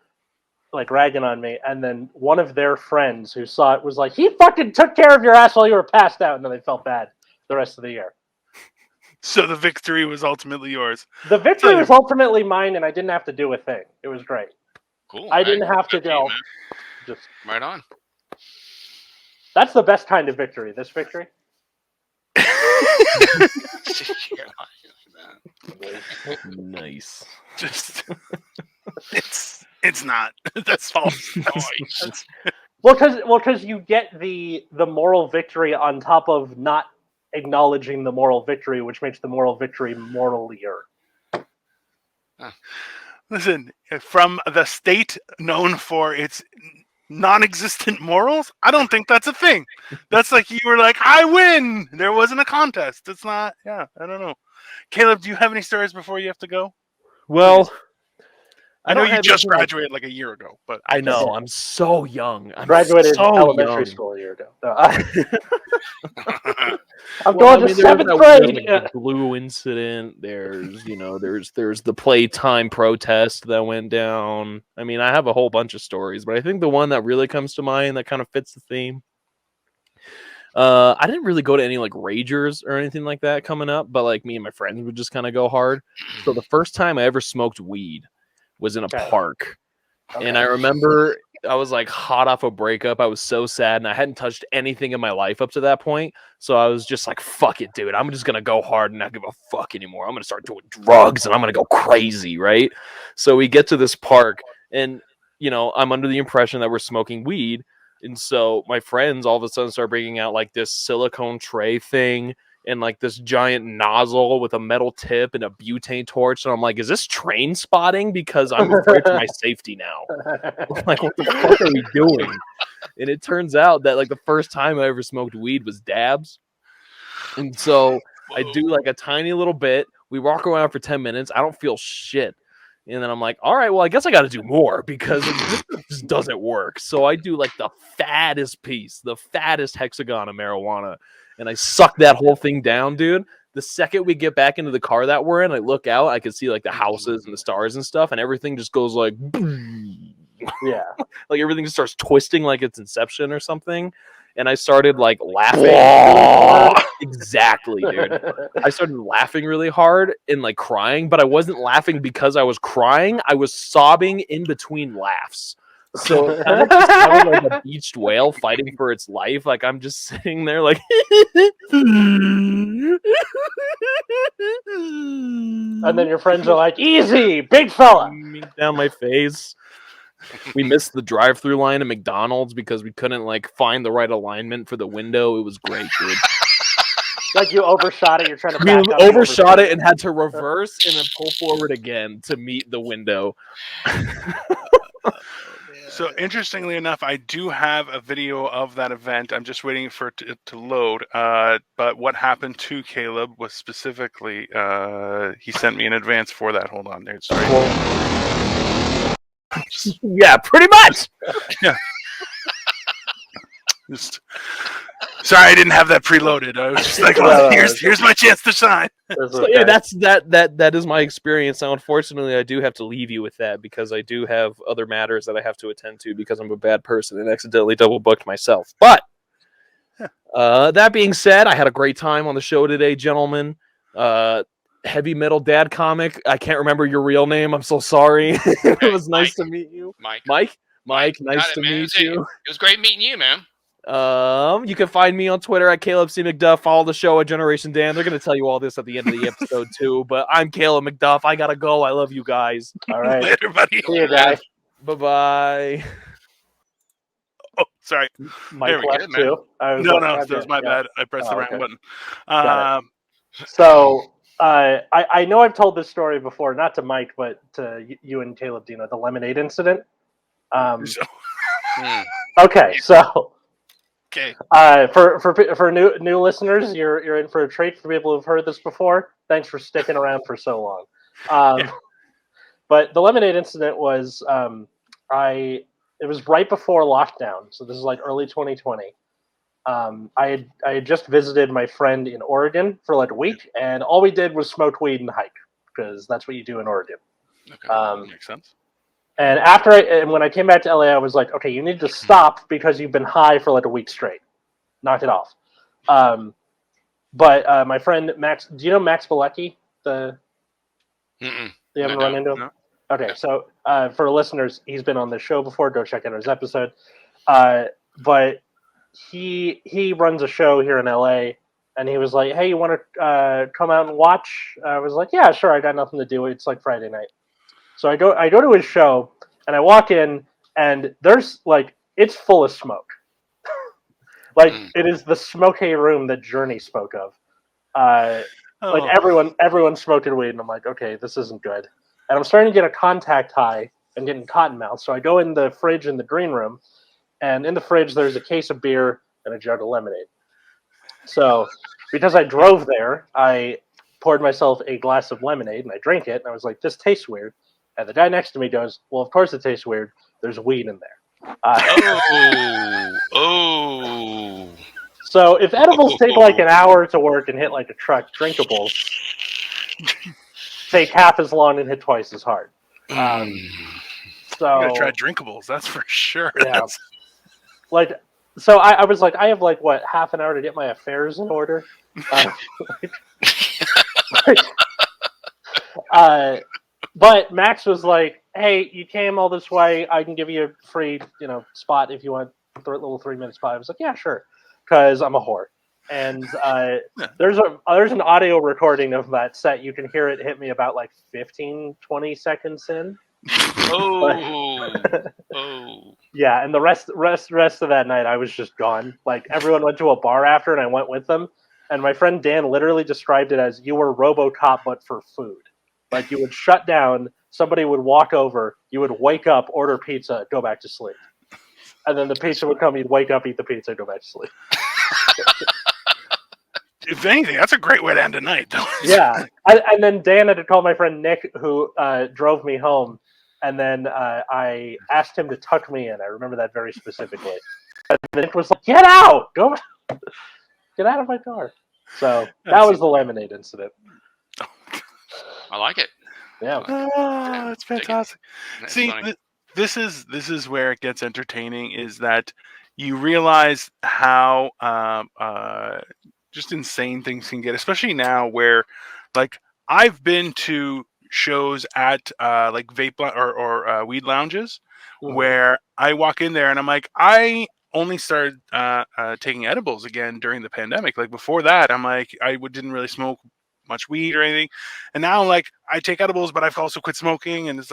ragging on me, and then one of their friends who saw it was like, "He fucking took care of your ass while you were passed out," and then they felt bad the rest of the year. So the victory was ultimately yours. The victory was ultimately mine, and I didn't have to do a thing. It was great. Cool. I didn't have to go. Just right on. That's the best kind of victory. This victory. Nice. Just it's not. That's false. Well, because you get the moral victory on top of not acknowledging the moral victory, which makes the moral victory moralier. Listen, from the state known for its non-existent morals, I don't think that's a thing. That's like you were like, I win. There wasn't a contest. It's not. Yeah, I don't know. Caleb, do you have any stories before you have to go? Well, I know you just graduated like a year ago, but I know I'm so young. I graduated elementary school a year ago. I'm going to 7th grade. The blue incident. There's there's the playtime protest that went down. I mean, I have a whole bunch of stories, but I think the one that really comes to mind that kind of fits the theme. I didn't really go to any like ragers or anything like that coming up, but like me and my friends would just kind of go hard. So the first time I ever smoked weed was in a park. Okay. And I remember I was like hot off a breakup. I was so sad and I hadn't touched anything in my life up to that point. So I was just like, fuck it, dude. I'm just going to go hard and not give a fuck anymore. I'm going to start doing drugs and I'm going to go crazy, right? So we get to this park and, I'm under the impression that we're smoking weed. And so my friends all of a sudden start bringing out like this silicone tray thing and like this giant nozzle with a metal tip and a butane torch. And I'm like, is this train spotting? Because I'm afraid for my safety now. I'm like, what the fuck are we doing? And it turns out that like the first time I ever smoked weed was dabs. And so I do like a tiny little bit. We walk around for 10 minutes. I don't feel shit. And then I'm like, all right, well, I guess I got to do more because this just doesn't work. So I do like the fattest piece, the fattest hexagon of marijuana. And I suck that whole thing down, dude. The second we get back into the car that we're in, I look out, I can see like the houses and the stars and stuff, and everything just goes like, yeah, like everything just starts twisting like it's Inception or something. And I started like laughing really hard. Exactly, dude. I started laughing really hard and like crying, but I wasn't laughing because I was crying. I was sobbing in between laughs. So it kind of just sounded like a beached whale fighting for its life. Like I'm just sitting there like and then your friends are like, easy, big fella. Down my face. We missed the drive-through line at McDonald's because we couldn't like find the right alignment for the window. It was great, dude. Like you overshot it, you're trying to back up. Overshot it and had to reverse and then pull forward again to meet the window. So interestingly enough, I do have a video of that event. I'm just waiting for it to load. But what happened to Caleb was specifically, he sent me in advance for that. Hold on there. Yeah, pretty much. Yeah. Just sorry, I didn't have that preloaded. I was just like, oh, here's my chance to shine. So yeah, that is my experience. Now, unfortunately, I do have to leave you with that because I do have other matters that I have to attend to because I'm a bad person and accidentally double booked myself. But that being said, I had a great time on the show today, gentlemen. Heavy metal dad comic. I can't remember your real name. I'm so sorry. It was nice to meet you, Mike. Nice to meet you. It was great meeting you, man. You can find me on Twitter at Caleb C. McDuff. Follow the show at Generation Dan. They're going to tell you all this at the end of the episode too. But I'm Caleb McDuff. I gotta go. I love you guys. All right, later, buddy. See you guys. Bye. Oh, sorry. Mike left too. No, that was my bad. I pressed the wrong button. So. I know I've told this story before, not to Mike, but to you and Caleb, Dino, the lemonade incident. Okay, so for new listeners, you're in for a treat. For people who've heard this before, thanks for sticking around for so long. But the lemonade incident was it was right before lockdown, so this is like early 2020. I had just visited my friend in Oregon for like a week, and all we did was smoke weed and hike because that's what you do in Oregon. Okay, makes sense. And when I came back to LA, I was like, okay, you need to stop because you've been high for like a week straight. Knock it off. But my friend Max, do you know Max Bilecki? You haven't run into him? No. Okay, so for listeners, he's been on the show before. Go check out his episode. But he runs a show here in LA, and he was like, "Hey, you want to come out and watch?" I was like, "Yeah, sure. I got nothing to do. It's like Friday night." So I go to his show, and I walk in, and there's like it's full of smoke. Like it is the smoky room that Journey spoke of. Like everyone smoking weed, and I'm like, okay, this isn't good. And I'm starting to get a contact high and getting cotton mouth. So I go in the fridge in the green room, and in the fridge there's a case of beer and a jug of lemonade. So because I drove there, I poured myself a glass of lemonade and I drank it, and I was like, this tastes weird. And the guy next to me goes, well, of course it tastes weird. There's weed in there. So if edibles take like an hour to work and hit like a truck, drinkables take half as long and hit twice as hard. So you gotta try drinkables, that's for sure. Yeah. Like, so I was like, I have like what, half an hour to get my affairs in order. But Max was like, hey, you came all this way. I can give you a free, spot if you want a little 3-minute spot. I was like, yeah, sure, because I'm a whore. And there's an audio recording of that set. You can hear it hit me about like 15, 20 seconds in. Yeah, and the rest of that night I was just gone. Like everyone went to a bar after, and I went with them. And my friend Dan literally described it as you were RoboCop but for food. Like you would shut down, somebody would walk over, you would wake up, order pizza, go back to sleep, and then the pizza would come. You'd wake up, eat the pizza, go back to sleep. If anything, that's a great way to end a night, though. Yeah, and then Dan had to call my friend Nick, who drove me home. And then I asked him to tuck me in. I remember that very specifically. And Nick was like, "Get out! Go, get out of my car." So that was the lemonade incident. I like it. Yeah, that's fantastic. See, this is where it gets entertaining. Is that you realize how just insane things can get, especially now where, like, I've been to shows at like vape or weed lounges where I walk in there and I'm like, I only started taking edibles again during the pandemic. Like before that, I'm like, didn't really smoke much weed or anything, and now like I take edibles, but I've also quit smoking, and it's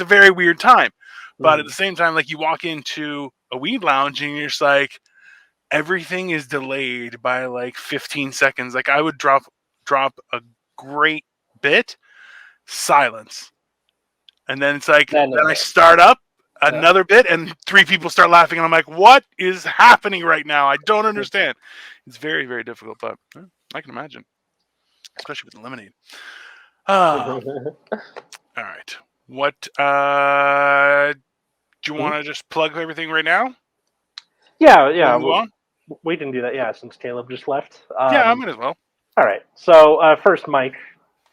a very weird time. But at the same time, like you walk into a weed lounge and you're just like, everything is delayed by like 15 seconds. Like I would drop a great bit, silence, and then it's like then I start up another bit and 3 people start laughing, and I'm like, what is happening right now? I don't understand. It's very, very difficult, but I can imagine, especially with the lemonade. All right, what do you want to just plug everything right now? Yeah, we can do that. Yeah, since Caleb just left. Yeah, I might as well. All right, so first, Mike.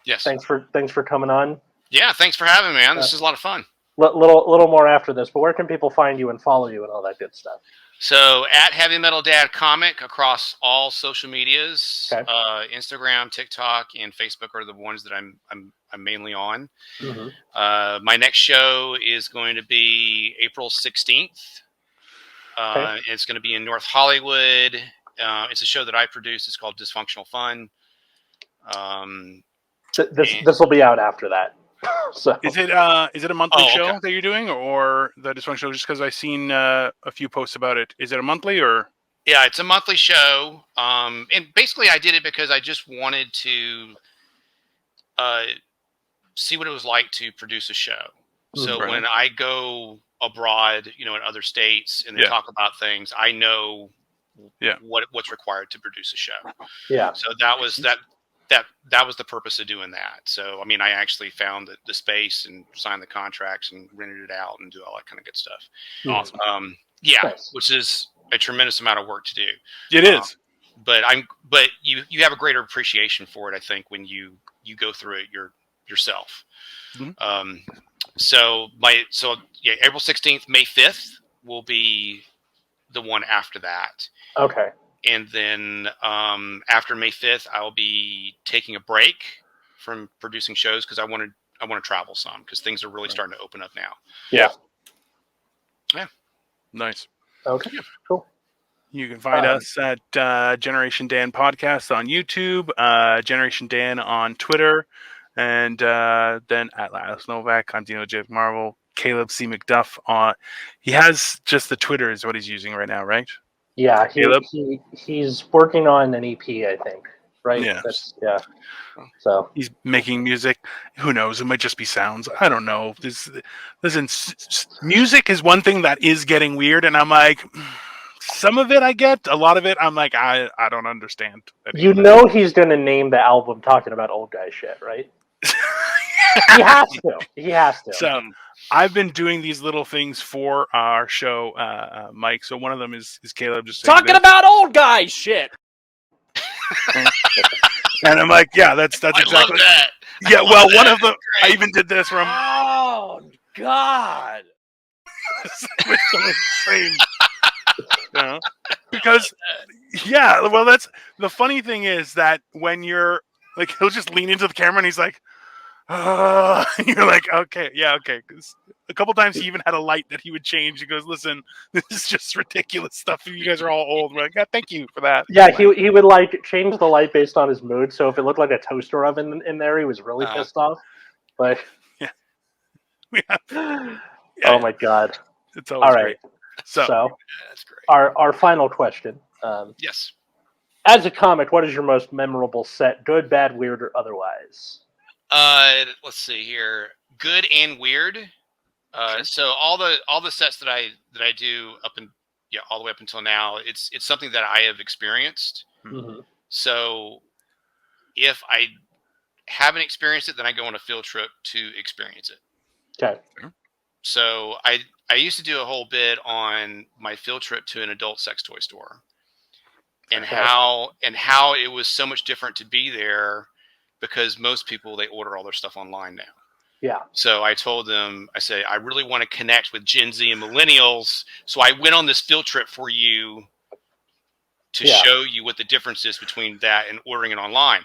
Yes. Thanks for coming on. Yeah, thanks for having me, man. This is a lot of fun. Little more after this, but where can people find you and follow you and all that good stuff? So at Heavy Metal Dad Comic across all social medias, Instagram, TikTok, and Facebook are the ones that I'm mainly on. Mm-hmm. My next show is going to be April 16th. It's going to be in North Hollywood. It's a show that I produce. It's called Dysfunctional Fun. This will be out after that. So is it a monthly show that you're doing, or the Dysfunctional? Just because I've seen a few posts about it. Is it a monthly or? Yeah, it's a monthly show. And basically, I did it because I just wanted to see what it was like to produce a show. So when I go abroad, in other states, and they talk about things, I know what's required to produce a show. Yeah. So that was the purpose of doing that. So, I mean, I actually found the space and signed the contracts and rented it out and do all that kind of good stuff. Awesome. Which is a tremendous amount of work to do. It is. But you have a greater appreciation for it, I think, when you go through it yourself. Mm-hmm. April 16th, May 5th will be the one after that. Okay. And then after May 5th, I'll be taking a break from producing shows because I want to travel some because things are really starting to open up now. Yeah. Nice. Okay. Cool. You can find us at Generation Dan Podcast on YouTube, Generation Dan on Twitter, and then at Lattice Novak. I'm Dino J. Marvel. Caleb C. McDuff on. He has just the Twitter is what he's using right now, right? Yeah, he's working on an EP, I think. Right? Yeah. So he's making music. Who knows? It might just be sounds. I don't know. Listen, music is one thing that is getting weird, and I'm like, some of it I get. A lot of it, I'm like, I don't understand. You know he's going to name the album talking about old guy shit, right? He has to. So I've been doing these little things for our show, Mike. So one of them is Caleb just saying talking about old guy shit. And I'm like, yeah, that's exactly. I love that. Yeah, well, one of them, I even did this from. Oh God! Same. Because, yeah, well, that's the funny thing is that when you're like, he'll just lean into the camera and he's like, and you're like, okay, yeah, okay. Because a couple times he even had a light that he would change. He goes, listen, this is just ridiculous stuff. You guys are all old. We're like, yeah, thank you for that. Yeah, he would like change the light based on his mood. So if it looked like a toaster oven in there, he was really pissed off. But oh my God, it's always all right. Great. So that's great. Our final question. Yes. As a comic, what is your most memorable set? Good, bad, weird, or otherwise? Let's see here. Good and weird. So all the sets that I do all the way up until now, it's something that I have experienced. Mm-hmm. So if I haven't experienced it, then I go on a field trip to experience it. Okay. So I used to do a whole bit on my field trip to an adult sex toy store, and how it was so much different to be there. Because most people, they order all their stuff online now. Yeah. So I told them, I said, I really want to connect with Gen Z and millennials. So I went on this field trip for you to show you what the difference is between that and ordering it online.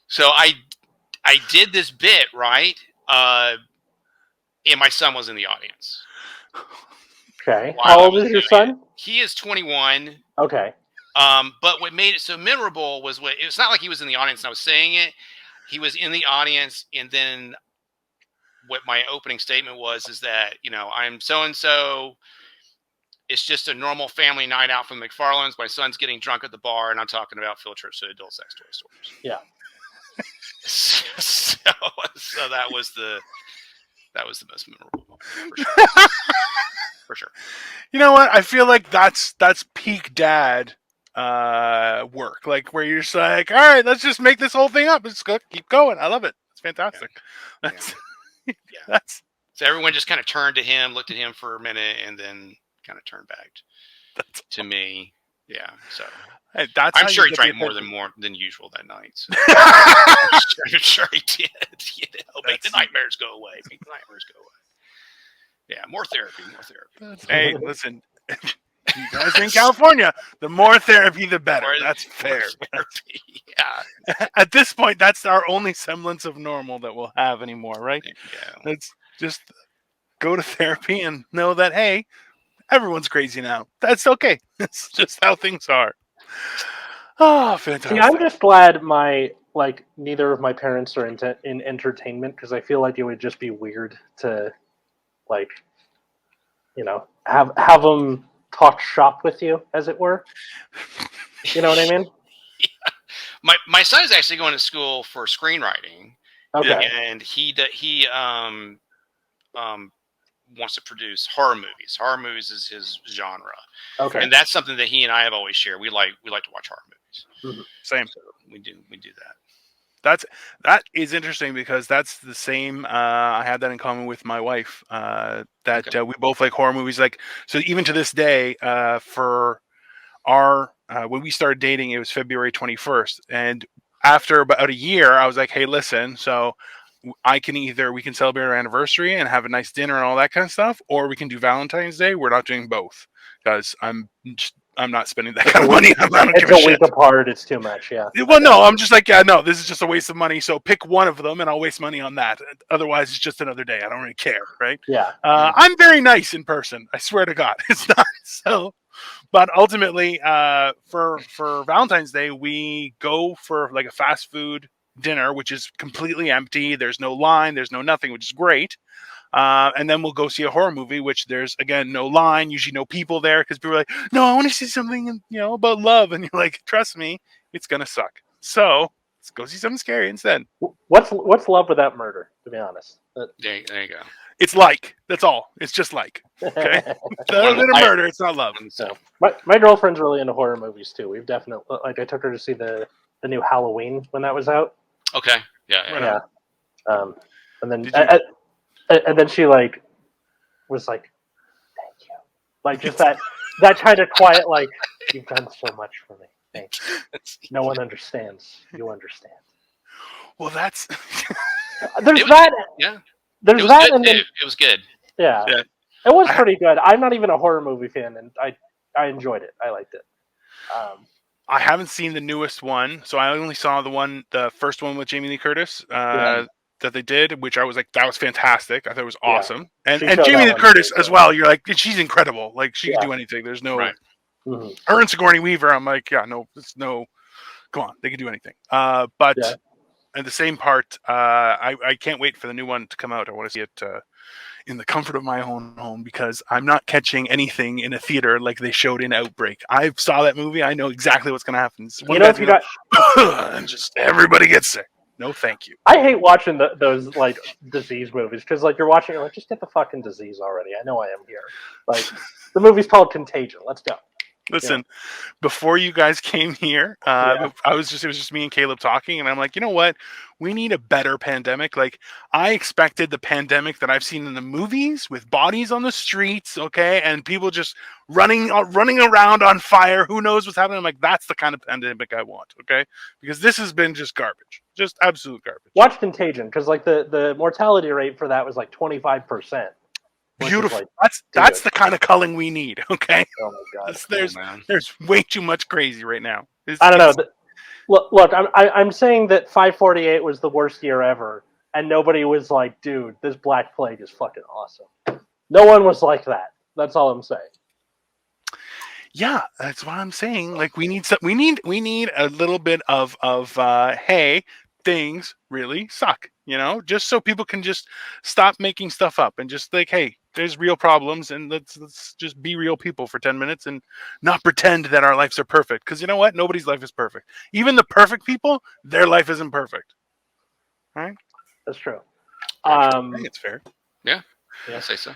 So I did this bit, right? And my son was in the audience. Okay. How old is your son? He is 21. Okay. But what made it so memorable was it's not like he was in the audience and I was saying it. He was in the audience, and then what my opening statement is that, I'm so-and-so. It's just a normal family night out from McFarland's. My son's getting drunk at the bar, and I'm talking about field trips to adult sex toy stores. Yeah. So that was the most memorable moment, for sure. For sure. You know what? I feel like that's peak dad work, like where you're just like, all right, let's just make this whole thing up. Let's go, keep going. I love it. It's fantastic. Yeah. So everyone just kind of turned to him, looked at him for a minute, and then kind of turned back to me. Yeah. So I'm sure he drank more than usual that night. So. I'm sure he did. Make the nightmares go away. Yeah, more therapy. Hey, listen. You guys are in California. The more therapy, the better. That's fair. Yeah. At this point, that's our only semblance of normal that we'll have anymore, right? Yeah. Let's just go to therapy and know that, hey, everyone's crazy now. That's okay. That's just how things are. Oh, fantastic. See, I'm just glad neither of my parents are in entertainment, because I feel like it would just be weird to, have them talk shop with you, as it were. You know what I mean? Yeah. My son is actually going to school for screenwriting. Okay. And he wants to produce horror movies. Horror movies is his genre. Okay. And that's something that he and I have always shared. We like to watch horror movies. Mm-hmm. Same. So we do that. That is interesting, because that's the same. I have that in common with my wife. We both like horror movies. So even to this day, for our when we started dating, it was February 21st, and after about a year, I was like, "Hey, listen. So we can celebrate our anniversary and have a nice dinner and all that kind of stuff, or we can do Valentine's Day. We're not doing both, because I'm I'm not spending that kind of money. I don't give It's a a week shit. apart. It's too much. Yeah. Well, no, I'm just like, yeah, no, this is just a waste of money. So pick one of them, and I'll waste money on that. Otherwise, it's just another day. I don't really care, right? Yeah. I'm very nice in person. I swear to God, it's not so. But ultimately, for Valentine's Day, we go for like a fast food dinner, which is completely empty. There's no line. There's no nothing, which is great. And then we'll go see a horror movie, which there's, again, no line, usually no people there, because people are like, no, I want to see something, about love. And you're like, trust me, it's going to suck. So let's go see something scary instead. What's love without murder, to be honest? There you go. It's like, that's all. It's just like, okay? It's not a bit of murder. It's not love. So my girlfriend's really into horror movies, too. We've definitely, like, I took her to see the new Halloween when that was out. Okay. Yeah. And then... And then she was like, "Thank you," like just that kind of quiet, like, "You've done so much for me. Thank you. No one understands. You understand." Well, that's there's that. Yeah, there's that, and then it was good. Yeah, it was pretty good. I'm not even a horror movie fan, and I enjoyed it. I liked it. I haven't seen the newest one, so I only saw the first one with Jamie Lee Curtis. That they did, which I was like, that was fantastic. I thought it was awesome. And Jamie Lee Curtis as well. You're like, she's incredible. Like, she can do anything. There's no her and Sigourney Weaver. I'm like, come on, they can do anything. But at the same part, I can't wait for the new one to come out. I want to see it in the comfort of my own home, because I'm not catching anything in a theater like they showed in Outbreak. I saw that movie. I know exactly what's going to happen. If you got and just everybody gets sick. No, thank you. I hate watching those like disease movies, because like you're watching, you're like, just get the fucking disease already. I know I am here. Like, the movie's called Contagion. Let's go. Listen, before you guys came here, it was just me and Caleb talking, and I'm like, you know what? We need a better pandemic. Like, I expected the pandemic that I've seen in the movies with bodies on the streets, okay, and people just running around on fire. Who knows what's happening? I'm like, that's the kind of pandemic I want, okay? Because this has been just garbage, just absolute garbage. Watch Contagion, because like the mortality rate for that was like 25%. Beautiful. That's the kind of culling we need. Okay. Oh my God. There's way too much crazy right now. I don't know. Look, I'm saying that 548 was the worst year ever, and nobody was like, dude, this Black Plague is fucking awesome. No one was like that. That's all I'm saying. Yeah, that's what I'm saying. Like, we need a little bit of hey, things really suck, just so people can just stop making stuff up and just like, hey, there's real problems, and let's just be real people for 10 minutes and not pretend that our lives are perfect. Because you know what? Nobody's life is perfect. Even the perfect people, their life isn't perfect. All right? That's true. I think it's fair. Yeah. I say so.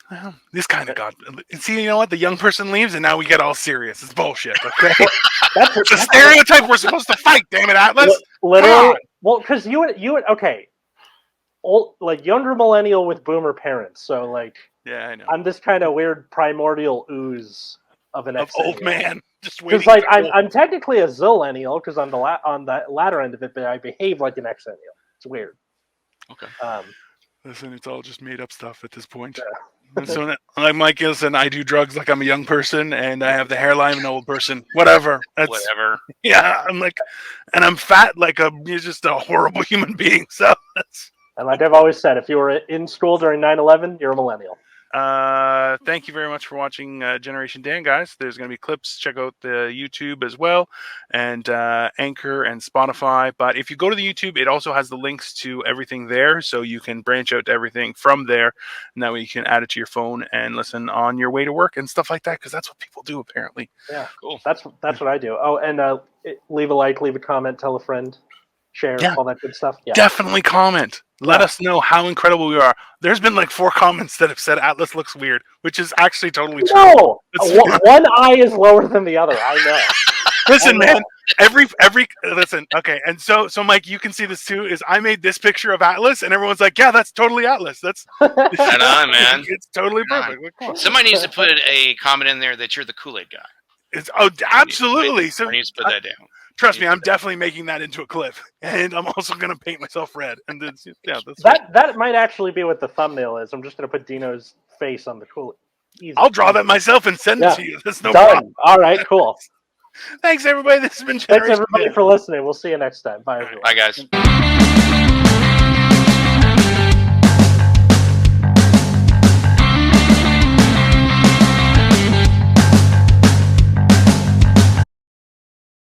Well, this kind of got. See, you know what? The young person leaves, and now we get all serious. It's bullshit. Okay, it's a stereotype we're supposed to fight. Damn it, Atlas! Literally, well, because you would okay, old, like, younger millennial with boomer parents. So like, yeah, I know. I'm this kind of weird primordial ooze of an old man. Just because like I'm technically a zillennial, because on the latter end of it, but I behave like an exennial. It's weird. Okay. Listen, it's all just made up stuff at this point. And so, like Mike, listen, I do drugs like I'm a young person, and I have the hairline of an old person. Whatever. Whatever. Yeah, I'm like, and I'm fat like you're just a horrible human being. So and like I've always said, if you were in school during 9/11, you're a millennial. Thank you very much for watching Generation Dan, guys. There's going to be clips. Check out the YouTube as well, and Anchor and Spotify. But if you go to the YouTube, it also has the links to everything there, so you can branch out to everything from there. And that way you can add it to your phone and listen on your way to work and stuff like that, because that's what people do apparently. Yeah, cool. That's what I do. Oh, and leave a like, leave a comment, tell a friend, share, all that good stuff. Yeah. Definitely comment. Let us know how incredible we are. There's been like 4 comments that have said Atlas looks weird, which is actually totally true. No, one eye is lower than the other. I know. Listen, man. Every listen. Okay, and so Mike, you can see this too. Is I made this picture of Atlas, and everyone's like, "Yeah, that's totally Atlas. That's right on, man. It's totally perfect." Like, somebody needs to put a comment in there that you're the Kool-Aid guy. Absolutely. So I need to put that down. Trust me, I'm definitely making that into a clip, and I'm also going to paint myself red. And that might actually be what the thumbnail is. I'm just going to put Dino's face on the Kool-Aid. Easy. I'll draw that myself and send it to you. That's no Done. problem. All right, cool. Thanks, everybody. This has been Thanks, everybody, for listening. We'll see you next time. Bye, everyone. Bye, guys.